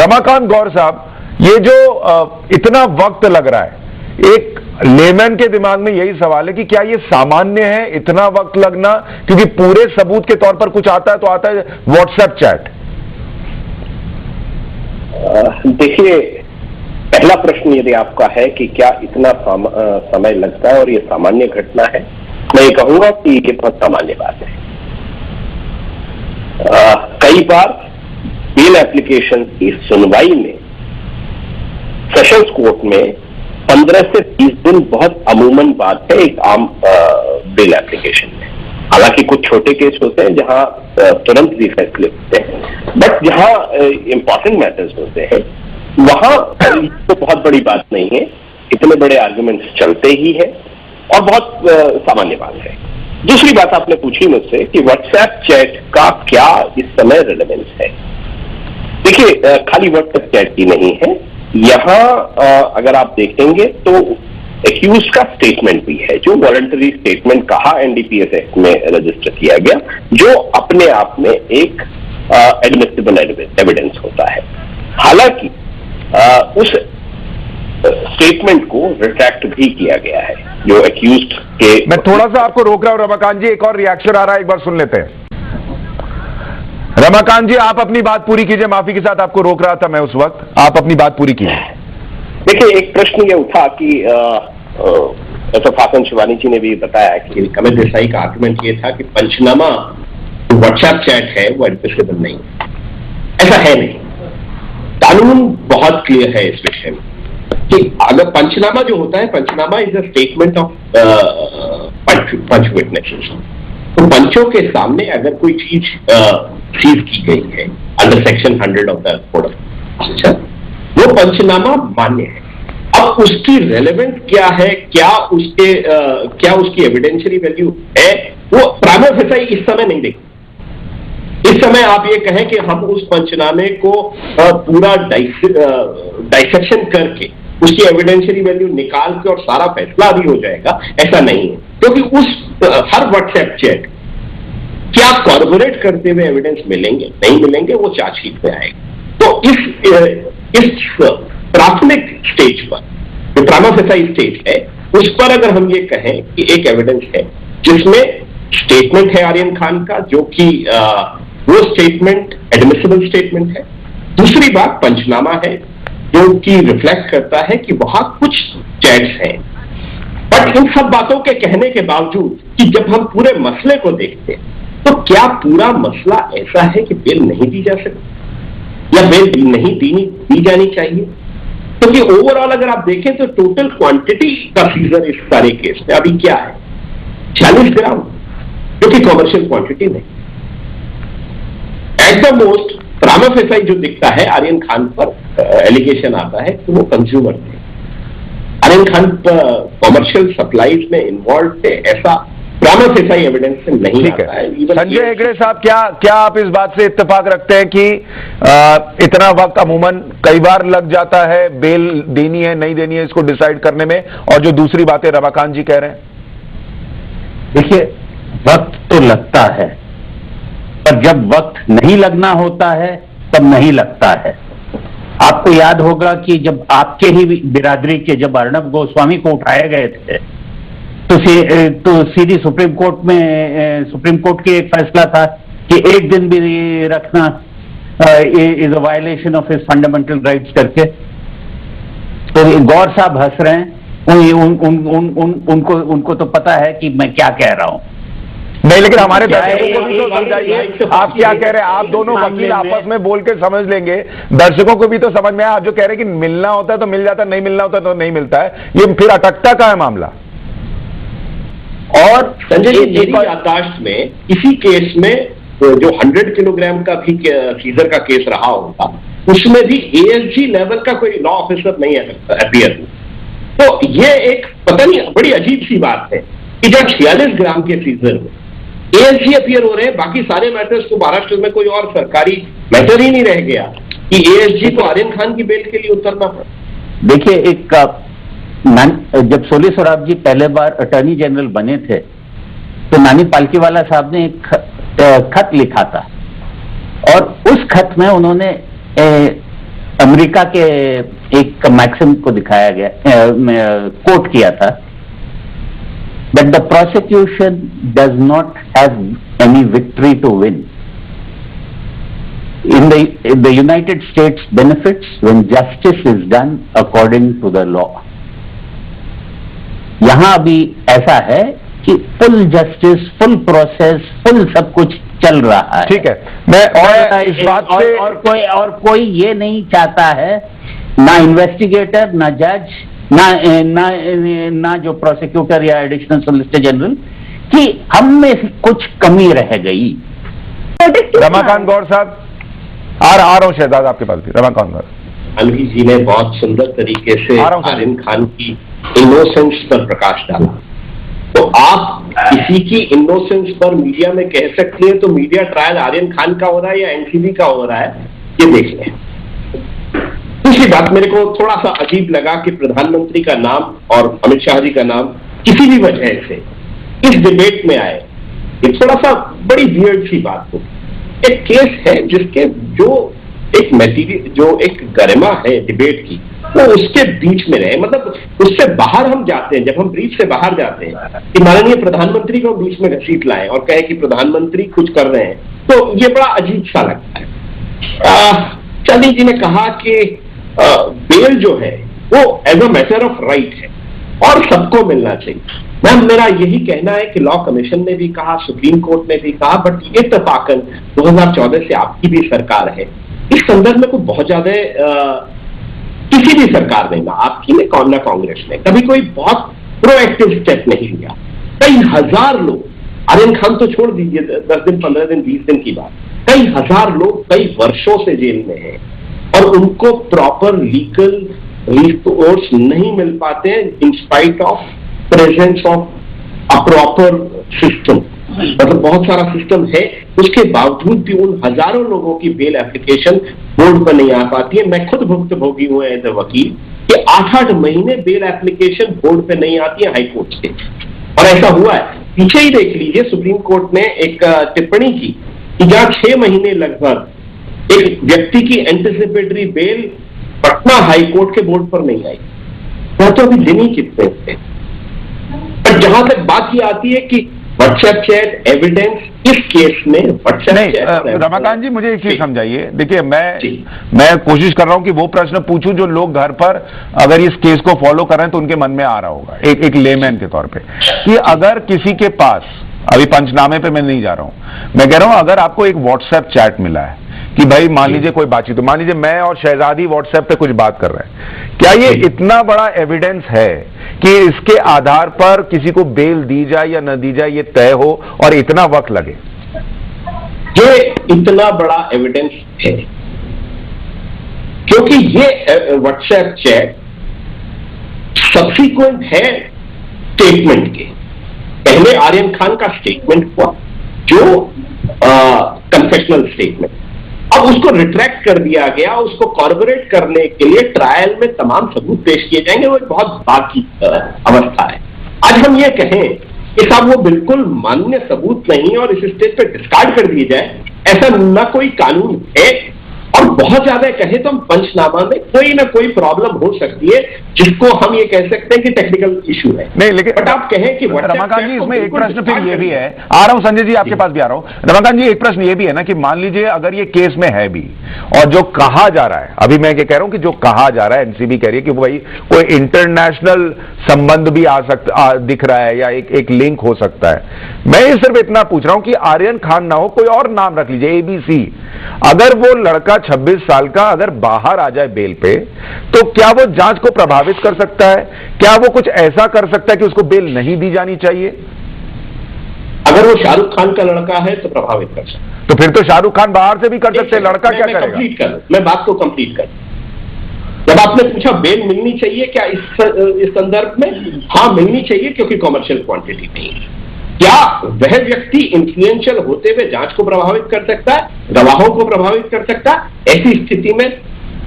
रमाकांत गौर साहब, ये जो इतना वक्त लग रहा है, एक लेमैन के दिमाग में यही सवाल है कि क्या ये सामान्य है इतना वक्त लगना? क्योंकि पूरे सबूत के तौर पर कुछ आता है तो आता है व्हाट्सएप चैट। देखिए, पहला प्रश्न यदि आपका है कि क्या इतना समय लगता है और ये सामान्य घटना है, मैं ये कहूंगा कि ये बहुत सामान्य बात है। कई बार बेल एप्लीकेशन की सुनवाई में सेशंस कोर्ट में 15 से 30 दिन बहुत अमूमन बात है एक आम बेल एप्लीकेशन में। हालांकि कुछ छोटे केस होते हैं जहां तुरंत भी फैसले होते हैं, बट जहां इंपॉर्टेंट मैटर्स होते हैं वहां तो बहुत बड़ी बात नहीं है, इतने बड़े आर्गुमेंट्स चलते ही है और बहुत सामान्य बात है। दूसरी बात आपने पूछी मुझसे कि व्हाट्सएप चैट का क्या इस समय रिलेवेंस है। देखिए, खाली व्हाट्सएप चैट की नहीं है, यहां अगर आप देखेंगे तो एक्यूज का स्टेटमेंट भी है, जो वॉलंटरी स्टेटमेंट कहा एनडीपीएस एक्ट में रजिस्टर किया गया, जो अपने आप में एक एडमिसिबल एविडेंस होता है। हालांकि उस स्टेटमेंट को रिट्रैक्ट भी किया गया है जो एक्यूज्ड के। मैं थोड़ा सा आपको रोक रहा हूं रमाकांत जी, एक और रिएक्शन आ रहा है, एक बार सुन लेते हैं। रमाकांत जी, आप अपनी बात पूरी कीजिए। माफी के साथ आपको रोक रहा था मैं उस वक्त, आप अपनी बात पूरी कीजिए। देखिए, एक प्रश्न ये उठा कि डॉक्टर फासन शिवानी जी ने भी बताया कि अमित देसाई का आर्गुमेंट ये था कि पंचनामा जो व्हाट्सएप चैट है वो एडमिसिबल नहीं है। ऐसा है नहीं, कानून बहुत क्लियर है इस विषय में कि अगर पंचनामा जो होता है, panchnama is a statement of panch witnesses. तो पंचों के सामने अगर कोई चीज सीज की गई है under section 100 of the code of procedure, वो पंचनामा मान्य है। अब उसकी रेलेवेंस क्या है, क्या उसकी एविडेंशियरी वैल्यू है, वो प्राइमा फेसाई इस समय नहीं देखते। इस समय आप ये कहें कि हम उस पंचनामे को पूरा डाइसेक्शन करके उसकी एविडेंशियरी वैल्यू निकाल के और सारा फैसला भी हो जाएगा, ऐसा नहीं है। क्योंकि उस हर व्हाट्सएप चैट क्या कॉर्पोरेट करते हुए एविडेंस मिलेंगे नहीं मिलेंगे, वो चार्जशीट में आएगा। तो इस प्राथमिक स्टेज पर, जो प्राइमा फेसाई स्टेज है, उस पर अगर हम ये कहें कि एक एविडेंस है जिसमें स्टेटमेंट है आर्यन खान का, जो कि वो स्टेटमेंट एडमिसिबल स्टेटमेंट है। दूसरी बात पंचनामा है जो कि रिफ्लेक्ट करता है कि वहां कुछ चैट्स हैं। बट इन सब बातों के कहने के बावजूद कि जब हम पूरे मसले को देखते हैं तो क्या पूरा मसला ऐसा है कि बेल नहीं दी जा सकती या बेल नहीं दी जानी चाहिए? क्योंकि ओवरऑल अगर आप देखें तो टोटल क्वांटिटी का सीजर इस सारे केस में अभी क्या है, 40 ग्राम, जो कि कॉमर्शियल क्वांटिटी नहीं। At the most prima facie जो दिखता है आर्यन खान पर एलिगेशन आता है कि वो कंज्यूमर थे, आर्यन खान कॉमर्शियल सप्लाईज में इन्वॉल्व थे, ऐसा प्राइमा फेसाई एविडेंस से नहीं आता है। संजय हेगड़े साहब, क्या आप इस बात से इत्तेफाक रखते हैं कि इतना वक्त अमूमन कई बार लग जाता है बेल देनी है नहीं देनी है इसको डिसाइड करने में, और जो दूसरी बातें रमाकांत जी कह रहे हैं? देखिए, वक्त तो लगता है, पर जब वक्त नहीं लगना होता है तब नहीं लगता है। आपको याद होगा कि जब आपके ही बिरादरी के जब अर्णब गोस्वामी को उठाए गए थे तो सीधी सुप्रीम कोर्ट की एक फैसला था कि एक दिन भी रखना is a violation of his fundamental rights करके। तो गौर साहब हंस रहे हैं, उनको तो पता है कि मैं क्या कह रहा हूं। नहीं, लेकिन हमारे दर्शकों को भी तो समझाइए आप क्या कह रहे हैं। आप दोनों वकील आपस में बोल के समझ लेंगे, दर्शकों को भी तो समझ में आए। आप जो कह रहे हैं कि मिलना होता है तो मिल जाता है, नहीं मिलना होता तो नहीं मिलता है, ये फिर अटकता का है मामला। और संजय जी, मेरी याददाश्त में इसी केस में जो 100 किलोग्राम का भी सीजर का केस रहा होगा, उसमें भी एएसजी लेवल का कोई लॉ ऑफिसर नहीं अपीयर हुआ। तो ये एक पता नहीं बड़ी अजीब सी बात है कि जब 46 ग्राम के सीजर में एएसजी अपीयर हो रहे हैं, बाकी सारे मैटर्स तो महाराष्ट्र में कोई और सरकारी मैटर ही नहीं रह गया कि एएसजी को आर्यन खान की बेल के लिए उतरना पड़ा। देखिए, एक जब सोली सोराब जी पहले बार अटॉर्नी जनरल बने थे तो नानी पालकीवाला साहब ने एक खत लिखा था, और उस खत में उन्होंने अमेरिका के एक मैक्सिम को दिखाया गया, कोट किया था, that the prosecution does not have any victory to win. In the United States benefits when justice is done according to the law. यहां अभी ऐसा है कि full justice, full process, full सब कुछ चल रहा है। ठीक है, मैं इस बात से और कोई ये नहीं चाहता है, ना इन्वेस्टिगेटर, ना जज, ना जो प्रोसिक्यूटर या एडिशनल सोलिसिटर जनरल, कि हम में कुछ कमी रह गई। रमाकांत गौड़ साहब, आ रहा हूं शहजाद आपके पास भी। रमाकांत गौड़, अलवी जी ने बहुत सुंदर तरीके से आर्यन खान की इनोसेंस पर प्रकाश डाला। तो आप किसी की इनोसेंस पर मीडिया में कह सकती हैं, तो मीडिया ट्रायल आर्यन खान का हो रहा है या एनसीबी का हो रहा है, ये देख लें। दूसरी बात, मेरे को थोड़ा सा अजीब लगा कि प्रधानमंत्री का नाम और अमित शाह जी का नाम किसी भी वजह से इस डिबेट में आए, ये थोड़ा सा बड़ी वियर्ड सी बात हो। एक केस है जिसके जो एक मटेरियल, जो एक गरिमा है डिबेट की, वो उसके बीच में रहे। मतलब उससे बाहर हम जाते हैं, जब हम ब्रीफ से बाहर जाते हैं कि माननीय प्रधानमंत्री को बीच में घसीट लाएं और कहे कि प्रधानमंत्री कुछ कर रहे हैं, तो ये बड़ा अजीब सा लगता है। चांदी जी ने कहा कि बेल जो है वो as a matter of right है और सबको मिलना चाहिए। मैम, मेरा यही कहना है कि लॉ कमीशन ने भी कहा, सुप्रीम कोर्ट ने भी कहा, बट ये इत्तेफाकन 2014 से आपकी भी सरकार है। इस संदर्भ में कोई बहुत ज्यादा किसी भी सरकार ने, ना आपकी ने ना कांग्रेस ने, कभी कोई बहुत प्रोएक्टिव स्टेप नहीं लिया। कई हजार लोग, आर्यन खान तो छोड़ दीजिए 10 दिन, 15 दिन, 20 दिन की बात, कई हजार लोग कई वर्षों से जेल में हैं और उनको प्रॉपर लीगल रिसोर्स नहीं मिल पाते हैं in spite of presence of a proper system. मतलब बहुत सारा सिस्टम है, उसके बावजूद भी उन हजारों लोगों की बेल एप्लीकेशन बोर्ड पर नहीं आ पाती है। मैं खुद भुक्तभोगी हूं एज ए वकील कि 8-8 महीने बेल एप्लीकेशन बोर्ड पे नहीं आती है हाईकोर्ट से, और ऐसा हुआ है। पीछे ही देख लीजिए, सुप्रीम कोर्ट ने एक टिप्पणी की कि जहां 6 महीने लगभग एक व्यक्ति की एंटिसिपेटरी बेल पटना हाईकोर्ट के बोर्ड पर नहीं आई, वह तो अभी दिन ही कितने थे। पर जहां तक बात ये आती है कि व्हाट्सएप चैट एविडेंस, इस केस में व्हाट्सएप नहीं, रमाकांत जी मुझे एक चीज समझाइए। देखिए, मैं कोशिश कर रहा हूं कि वो प्रश्न पूछूं जो लोग घर पर अगर इस केस को फॉलो कर रहे हैं तो उनके मन में आ रहा होगा, एक लेमैन के तौर पे, कि अगर किसी के पास, अभी पंचनामे पे मैं नहीं जा रहा हूं, मैं कह रहा हूं अगर आपको एक व्हाट्सएप चैट मिला है कि भाई मान लीजिए कोई बातचीत, तो मान लीजिए मैं और शहजादी व्हाट्सएप पे कुछ बात कर रहे हैं, क्या ये इतना बड़ा एविडेंस है कि इसके आधार पर किसी को बेल दी जाए या न दी जाए ये तय हो और इतना वक्त लगे? ये इतना बड़ा एविडेंस है क्योंकि ये व्हाट्सएप चैट सब्सिक्वेंट है स्टेटमेंट के। पहले आर्यन खान का स्टेटमेंट हुआ जो कन्फेशनल स्टेटमेंट, अब उसको रिट्रैक्ट कर दिया गया। उसको कॉर्पोरेट करने के लिए ट्रायल में तमाम सबूत पेश किए जाएंगे, वो एक बहुत बाकी अवस्था है। आज हम ये कहें कि साहब वो बिल्कुल मान्य सबूत नहीं और इस स्टेज पे डिस्कार्ड कर दिए जाए, ऐसा न कोई कानून है। और बहुत ज्यादा कहें तो हम पंचनामा में कोई ना कोई प्रॉब्लम हो सकती है जिसको हम ये कह सकते हैं कि टेक्निकल इशू है। नहीं, लेकिन बट आप कहें कि रमाकांत जी इसमें एक प्रश्न फिर ये भी है, आ रहा हूं संजय जी आपके पास भी आ रहा हूं। रमाकांत जी एक प्रश्न ये भी है ना कि मान लीजिए अगर ये केस में है भी और जो कहा जा रहा है, अभी मैं ये कह रहा हूं कि जो कहा जा रहा है, एनसीबी कह रही है कि भाई कोई इंटरनेशनल संबंध भी आ सकता, दिख रहा है या एक लिंक हो सकता है। मैं ये सिर्फ इतना पूछ रहा हूं कि आर्यन खान ना हो, कोई और नाम रख लीजिए, एबीसी, अगर वो लड़का 26 साल का अगर बाहर आ जाए बेल पे, तो क्या वो जांच को प्रभावित कर सकता है? क्या वो कुछ ऐसा कर सकता है कि उसको बेल नहीं दी जानी चाहिए? अगर वो शाहरुख खान का लड़का है तो प्रभावित कर सकता है। तो फिर तो शाहरुख खान बाहर से भी कर सकते हैं, लड़का क्या करेगा? मैं बात को कंप्लीट कर, जब आपने पूछा बेल मिलनी चाहिए क्या इस संदर्भ में, हाँ मिलनी चाहिए क्योंकि कॉमर्शियल क्वांटिटी नहीं है। क्या वह व्यक्ति इन्फ्लुएंशियल होते हुए जांच को प्रभावित कर सकता है, गवाहों को प्रभावित कर सकता है? ऐसी स्थिति में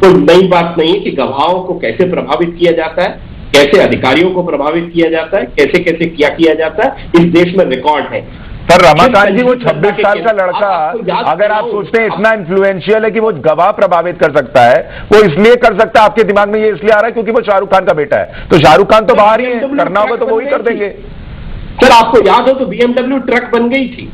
कोई नई बात नहीं है कि गवाहों को कैसे प्रभावित किया जाता है, कैसे अधिकारियों को प्रभावित किया जाता है, कैसे कैसे क्या किया जाता है, इस देश में रिकॉर्ड है। सर रमाकांत जी, वो 26 साल का लड़का, अगर आप सोचते हैं इतना इन्फ्लुएंशियल है कि वो गवाह प्रभावित कर सकता है, वो इसलिए कर सकता है, आपके दिमाग में ये इसलिए आ रहा है क्योंकि वो शाहरुख खान का बेटा है, तो शाहरुख खान तो बाहर ही है, करना होगा तो वो ही कर देंगे। सर आपको याद हो तो BMW ट्रक बन गई थी,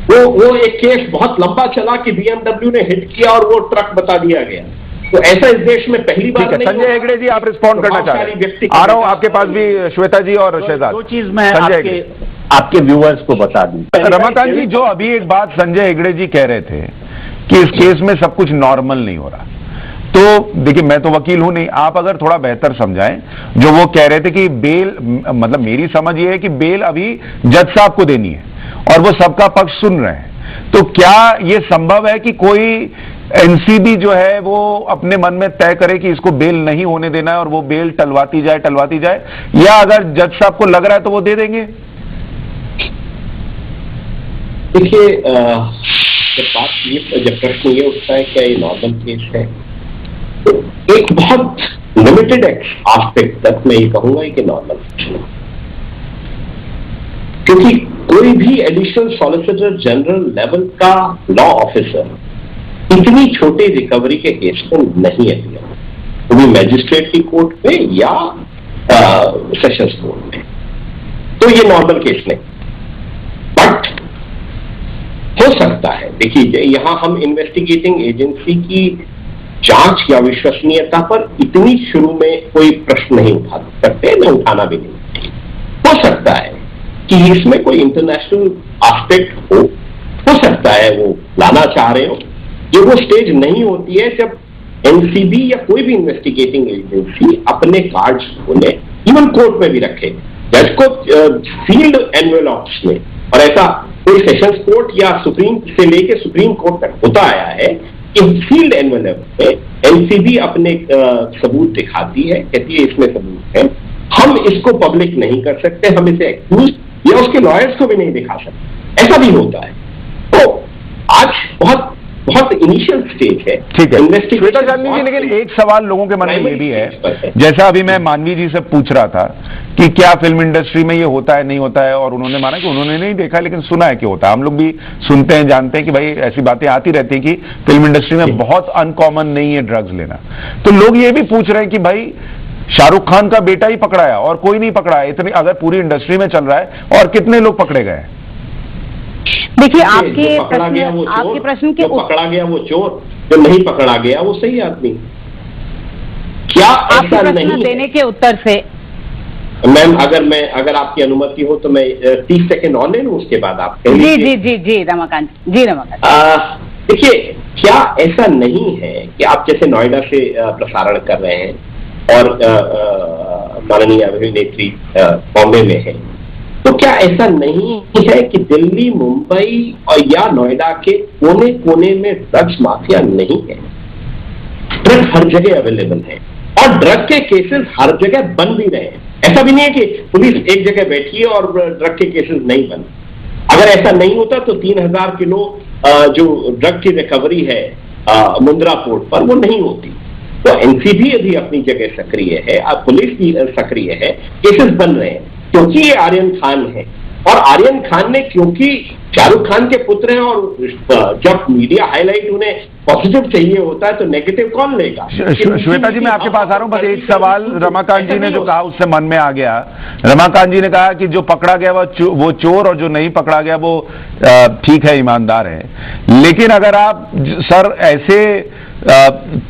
वो एक केस बहुत लंबा चला कि BMW ने हिट किया और वो ट्रक बता दिया गया। तो ऐसा इस देश में पहली बार नहीं। संजय हेगड़े जी, आप रिस्पॉन्ड करना चाह रहे हैं? आ रहा हूं आपके पास भी, श्वेता जी और शहजाद। दो चीज मैं आपके व्यूअर्स को बता दूं। रमाकांत जी, जो अभी एक बात संजय हेगड़े जी कह रहे थे कि इस केस में सब कुछ नॉर्मल नहीं हो रहा, तो देखिए मैं तो वकील हूं नहीं, आप अगर थोड़ा बेहतर समझाएं। जो वो कह रहे थे कि बेल, मतलब मेरी समझ ये है कि बेल अभी जज साहब को देनी है और वो सबका पक्ष सुन रहे हैं, तो क्या ये संभव है कि कोई एनसीबी जो है वो अपने मन में तय करे कि इसको बेल नहीं होने देना है और वो बेल टलवाती जाए, या अगर जज साहब को लग रहा है तो वो दे देंगे? देखिए, जब प्रश्न ये उठता है क्या ये नॉर्मल केस है, तो एक बहुत लिमिटेड एस्पेक्ट तक मैं ये कहूंगा कि नॉर्मल केस है, क्योंकि कोई भी एडिशनल सॉलिसिटर जनरल लेवल का लॉ ऑफिसर इतनी छोटी रिकवरी के केस में नहीं है, वो भी मैजिस्ट्रेट की कोर्ट में या सेशंस कोर्ट में, तो ये नॉर्मल केस नहीं। बट हो सकता है, देखिए यहां हम इन्वेस्टिगेटिंग एजेंसी की जांच या विश्वसनीयता पर इतनी शुरू में कोई प्रश्न नहीं उठा सकते, मैं उठाना भी नहीं। हो सकता है कि इसमें कोई इंटरनेशनल एस्पेक्ट हो सकता है वो लाना चाह रहे हो, जो वो स्टेज नहीं होती है जब एनसीबी या कोई भी इन्वेस्टिगेटिंग एजेंसी अपने कार्ड्स खोले, इवन कोर्ट में भी रखे, जज को फील्ड एनवेलॉप्स में, और ऐसा कोई सेशंस कोर्ट या सुप्रीम से लेके सुप्रीम कोर्ट तक होता आया है कि फील्ड एनवेलप में एनसीबी अपने सबूत दिखाती है, कहती है इसमें सबूत है, हम इसको पब्लिक नहीं कर सकते, हम इसे एक्यूज या उसके लॉयर्स को भी नहीं दिखा सकते, ऐसा भी होता है। तो आज बहुत इनिशियल स्टेज है। ठीक है श्वेता चांदनी जी, लेकिन एक सवाल लोगों के मन में ये भी है, जैसा अभी मैं मानवी जी से पूछ रहा था कि क्या फिल्म इंडस्ट्री में ये होता है नहीं होता है, और उन्होंने माना कि उन्होंने नहीं देखा लेकिन सुना है कि होता है। हम लोग भी सुनते हैं, जानते हैं कि भाई ऐसी बातें आती रहती हैं कि फिल्म इंडस्ट्री में बहुत अनकॉमन नहीं है ड्रग्स लेना। तो लोग ये भी पूछ रहे हैं कि भाई शाहरुख खान का बेटा ही पकड़ाया और कोई नहीं पकड़ाया, इतनी अगर पूरी इंडस्ट्री में चल रहा है और कितने लोग पकड़े गए? देखिए आपके प्रश्न के पकड़ा गया वो चोर, जो नहीं पकड़ा गया वो सही आदमी। क्या ऐसा नहीं देने के उत्तर से मैम, अगर आपकी अनुमति हो तो मैं 30 सेकेंड और ले लूं, उसके बाद आप जी रमाकांत देखिए, क्या ऐसा नहीं है कि आप जैसे नोएडा से प्रसारण कर रहे हैं और माननीय अभिनेत्री बॉम्बे में है, तो क्या ऐसा नहीं है कि दिल्ली, मुंबई और या नोएडा के कोने कोने में ड्रग्स माफिया नहीं है? ड्रग हर जगह अवेलेबल है और ड्रग के केसेस हर जगह बन भी रहे हैं। ऐसा भी नहीं है कि पुलिस एक जगह बैठी है और ड्रग के केसेस नहीं बन। अगर ऐसा नहीं होता तो 3000 किलो जो ड्रग की रिकवरी है मुंद्रा पोर्ट पर, वो नहीं होती। तो एनसीबी अभी अपनी जगह सक्रिय है, पुलिस भी सक्रिय है, केसेस बन रहे हैं क्योंकि ये आर्यन खान है, और आर्यन खान ने, क्योंकि शाहरुख खान के पुत्र हैं, और जब मीडिया हाईलाइट उन्हें पॉजिटिव चाहिए होता है तो नेगेटिव कौन लेगा? श्वेता जी, मैं आपके पास आ रहा हूं, बस एक सवाल रमाकांत जी ने जो कहा उससे मन में आ गया। रमाकांत जी ने कहा कि जो पकड़ा गया वो चोर और जो नहीं पकड़ा गया वो ठीक है, ईमानदार है। लेकिन अगर आप सर ऐसे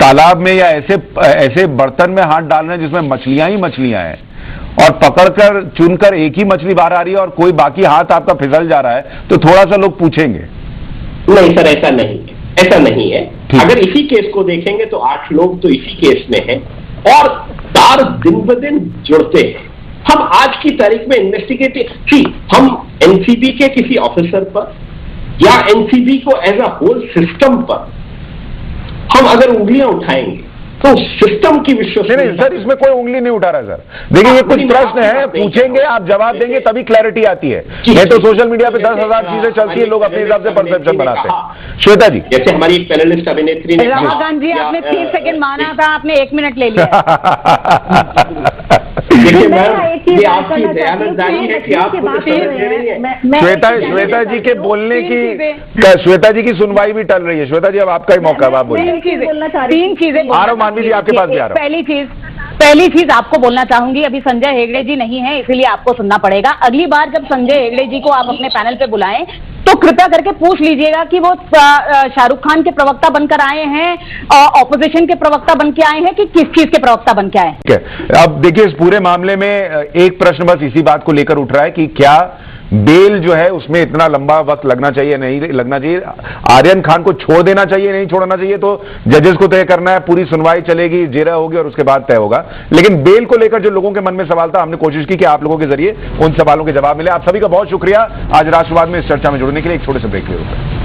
तालाब में या ऐसे बर्तन में हाथ डाल रहे हैं जिसमें मछलियां ही मछलियां हैं और पकड़कर चुनकर एक ही मछली बाहर आ रही है और कोई बाकी हाथ आपका फिसल जा रहा है, तो थोड़ा सा लोग पूछेंगे। नहीं सर, ऐसा नहीं है, ऐसा नहीं है। अगर इसी केस को देखेंगे तो 8 लोग तो इसी केस में हैं और तार दिन ब दिन जुड़ते हैं। हम आज की तारीख में इन्वेस्टिगेटिव, हम एनसीबी के किसी ऑफिसर पर या एनसीबी को एज अ होल सिस्टम पर हम अगर उंगलियां उठाएंगे तो सिस्टम की विश्वसनीयता। नहीं सर, इसमें कोई उंगली नहीं उठा रहा सर। देखिए ये कुछ प्रश्न है, पूछेंगे, आप जवाब देंगे तभी क्लैरिटी आती है। नहीं तो सोशल मीडिया पे 10,000 चीजें चलती है, लोग अपने हिसाब से परसेप्शन बनाते हैं। श्वेता जी, जैसे हमारी एक पैनलिस्ट अभिनेत्री ने, रमाकांत जी आपने 30 सेकंड माना था, आपने 1 मिनट ले लिया। देखिए मैं मैम, एक चीज ये बात आपकी करना चाहती हूँ दयानतदारी है कि आप खुद समझ ले रही हैं। श्वेता जी के बोलने की श्वेता जी की सुनवाई भी टल रही है। श्वेता जी अब आपका ही मौका है, आप बोलिए। तीन चीजें आ रहा हूं मानवी जी, आपके पास भी आ रहा हूं। पहली चीज आपको बोलना चाहूंगी, अभी संजय हेगड़े जी नहीं है इसीलिए आपको सुनना पड़ेगा। अगली बार जब संजय हेगड़े जी को आप अपने पैनल पे बुलाएं तो कृपया करके पूछ लीजिएगा कि वो शाहरुख खान के प्रवक्ता बनकर आए हैं, ऑपोजिशन के प्रवक्ता बन के आए हैं, कि किस चीज के प्रवक्ता बन के आए हैं। अब देखिए, इस पूरे मामले में एक प्रश्न बस इसी बात को लेकर उठ रहा है कि क्या बेल जो है उसमें इतना लंबा वक्त लगना चाहिए, नहीं लगना चाहिए? आर्यन खान को छोड़ देना चाहिए, नहीं छोड़ना चाहिए, तो जजेस को तय करना है। पूरी सुनवाई चलेगी, जेरा होगी और उसके बाद तय होगा। लेकिन बेल को लेकर जो लोगों के मन में सवाल था, हमने कोशिश की कि आप लोगों के जरिए उन सवालों के जवाब मिले। आप सभी का बहुत शुक्रिया आज राष्ट्रवाद में इस चर्चा में जुड़ने के लिए। एक छोटे से ब्रेक ले रहे हैं।